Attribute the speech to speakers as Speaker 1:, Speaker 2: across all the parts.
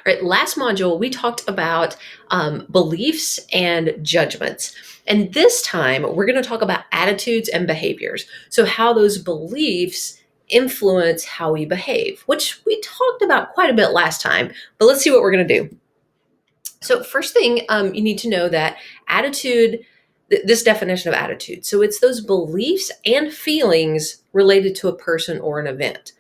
Speaker 1: All right, last module, we talked about beliefs and judgments. And this time, we're going to talk about attitudes and behaviors. So, how those beliefs influence how we behave, which we talked about quite a bit last time. But let's see what we're going to do. So, first thing, you need to know that attitude, this definition of attitude. So, it's those beliefs and feelings related to a person or an event.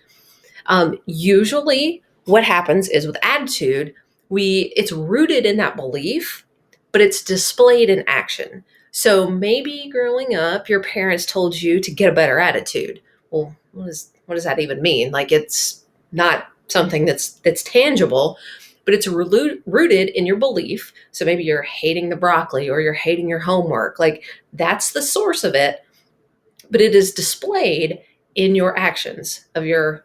Speaker 1: Usually, what happens is with attitude, it's rooted in that belief, but it's displayed in action. So maybe growing up, your parents told you to get a better attitude. Well, what does that even mean? Like it's not something that's tangible, but it's rooted in your belief. So maybe you're hating the broccoli or you're hating your homework. Like that's the source of it, but it is displayed in your actions of your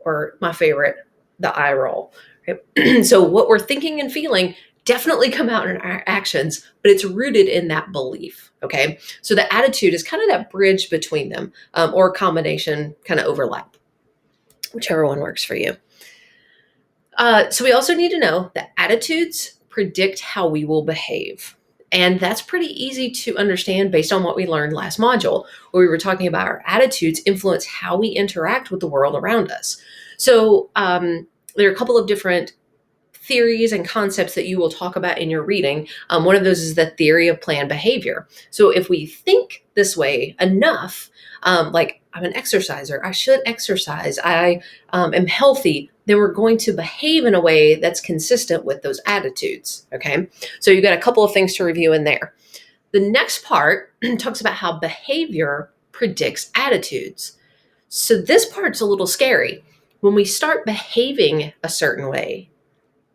Speaker 1: or my favorite, the eye roll. Right? So what we're thinking and feeling definitely come out in our actions, but it's rooted in that belief. Okay, so the attitude is kind of that bridge between them, or a combination, kind of overlap, whichever one works for you. So we also need to know that attitudes predict how we will behave. And that's pretty easy to understand based on what we learned last module, where we were talking about our attitudes influence how we interact with the world around us. So there are a couple of different theories and concepts that you will talk about in your reading. One of those is the theory of planned behavior. So if we think this way enough, like I'm an exerciser, I should exercise, I am healthy, then we're going to behave in a way that's consistent with those attitudes. Okay. So you've got a couple of things to review in there. The next part talks about how behavior predicts attitudes. So this part's a little scary. When we start behaving a certain way,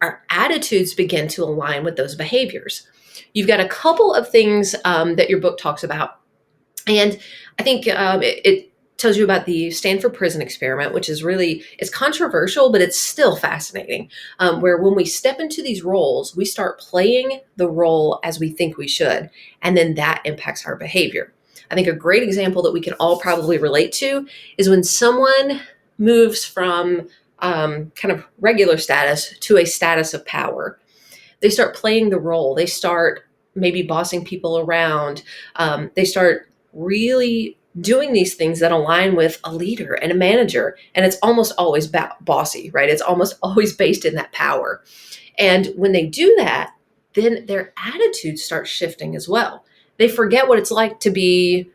Speaker 1: our attitudes begin to align with those behaviors. You've got a couple of things that your book talks about. And I think it tells you about the Stanford Prison Experiment, which is really, it's controversial, but it's still fascinating. Where when we step into these roles, we start playing the role as we think we should. And then that impacts our behavior. I think a great example that we can all probably relate to is when someone moves from kind of regular status to a status of power. They start playing the role. They start maybe bossing people around. They start really doing these things that align with a leader and a manager. And it's almost always bossy, right? It's almost always based in that power. And when they do that, then their attitudes start shifting as well. They forget what it's like to be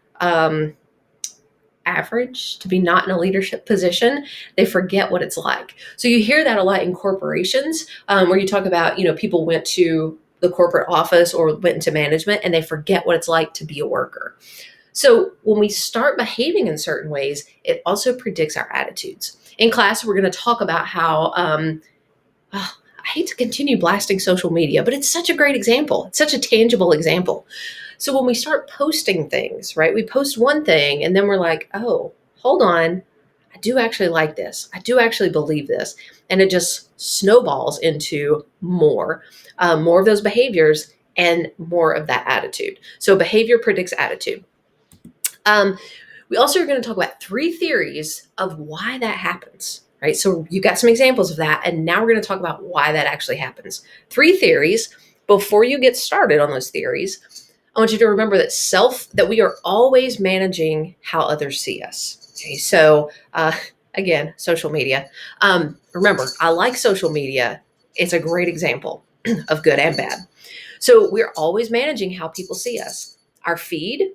Speaker 1: average, to be not in a leadership position. They forget what it's like. So you hear that a lot in corporations, where you talk about, people went to the corporate office or went into management and they forget what it's like to be a worker. So when we start behaving in certain ways, it also predicts our attitudes. In class, we're going to talk about how, I hate to continue blasting social media, but it's such a great example. It's such a tangible example. So when we start posting things, right, we post one thing and then we're like, oh, hold on. I do actually like this. I do actually believe this. And it just snowballs into more of those behaviors and more of that attitude. So behavior predicts attitude. We also are going to talk about 3 theories of why that happens, right? So you got some examples of that. And now we're going to talk about why that actually happens. 3 theories. Before you get started on those theories, I want you to remember that we are always managing how others see us. Okay, so again, social media. Remember, I like social media. It's a great example of good and bad. So we're always managing how people see us. Our feed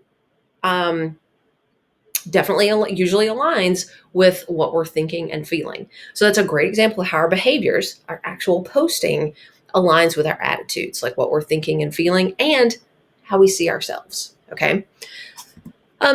Speaker 1: definitely usually aligns with what we're thinking and feeling. So that's a great example of how our behaviors, our actual posting, aligns with our attitudes, like what we're thinking and feeling and how we see ourselves. Okay.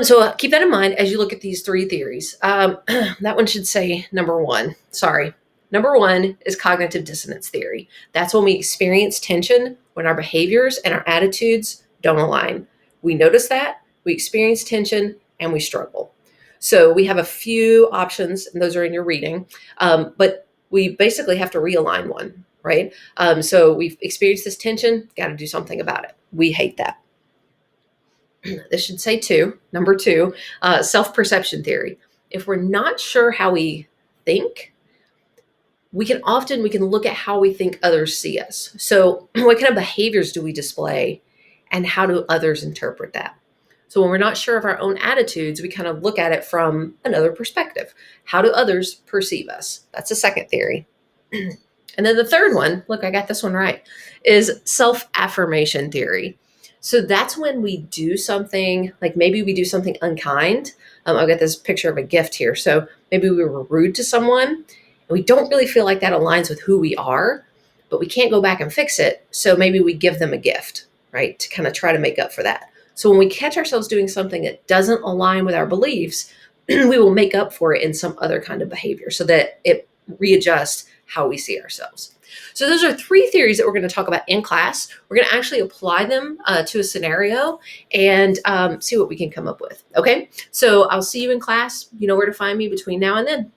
Speaker 1: So keep that in mind as you look at these 3 theories. That one should say number 1. Sorry. Number 1 is cognitive dissonance theory. That's when we experience tension when our behaviors and our attitudes don't align. We notice that, we experience tension, and we struggle. So we have a few options, and those are in your reading, but we basically have to realign one, right? So we've experienced this tension, got to do something about it. We hate that. This should say 2. Number 2, self-perception theory. If we're not sure how we think, we can look at how we think others see us. So what kind of behaviors do we display and how do others interpret that? So when we're not sure of our own attitudes, we kind of look at it from another perspective. How do others perceive us? That's the second theory. And then the third one, look, I got this one right, is self-affirmation theory. So that's when we do something, like maybe we do something unkind. I've got this picture of a gift here. So maybe we were rude to someone and we don't really feel like that aligns with who we are, but we can't go back and fix it. So maybe we give them a gift, right? To kind of try to make up for that. So when we catch ourselves doing something that doesn't align with our beliefs, we will make up for it in some other kind of behavior so that it readjusts how we see ourselves. So those are three theories that we're going to talk about in class. We're going to actually apply them to a scenario and see what we can come up with. Okay, so I'll see you in class. You know where to find me between now and then.